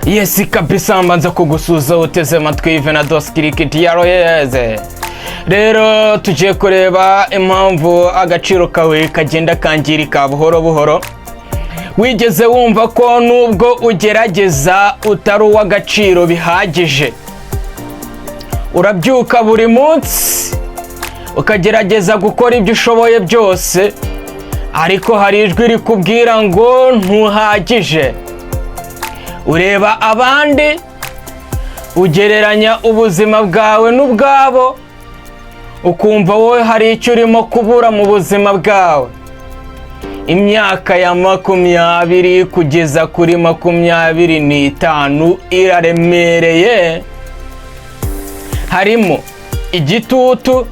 Yes kabisa, mbanza kugusuza uteze amatwi Venados Cricket yaroyeze. Rero tuje kureba impamvu agaciro kawe kagenda kangirika buhoro buhoro. Wigeze wumva ko nubwo ugerageza utari uw'agaciro bihagije? Urabyuka buri munsi ukagerageza gukora ibyo ushoboye byose, ariko hari ijwi rikubwira ngo ntuhagije. Ureba abandi, ugereranya ubuzima bwawe n'ubwabo, ukumva wowe hari icyo urimo kubura mu buzima bwawe. Imyaka ya 20 kugeza kuri 25 iraremereye. Harimo igitutu,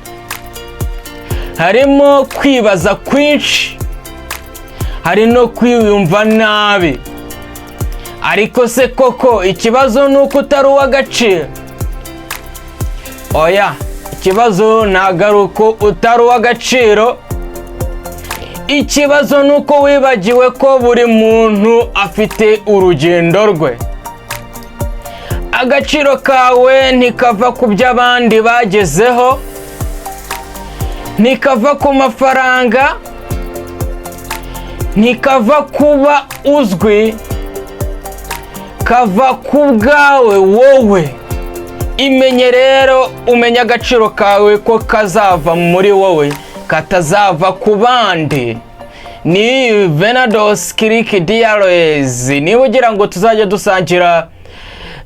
harimo kwibaza kwinshi, hari no kwiyumva nabi. Ariko se koko ikibazo nuko utari uw'agaciro? Oya, ikibazo ntabwo ari uko utari uw'agaciro. Ikibazo nuko wibagiwe ko buri muntu afite urugendo rwe. Agaciro kawe ntikava ku by'abandi bagezeho, ntikava ku mafaranga, ntikava kuba uzwi, kava ku bwawe wowe. Imenye rero, umenye agaciro kawe ko kazava muri wowe, katazava ku bandi. Ni Venados Cricket Diaries. Niba ugira ngo tuzajya dusangira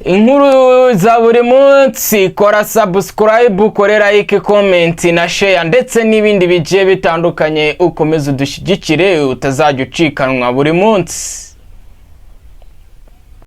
inkuru za buri munsi, kora subscribe, kore like, comment na share ndetse n'ibindi bigiye bitandukanye, ukomeze udushyigikire utazajya ucikanwa buri munsi.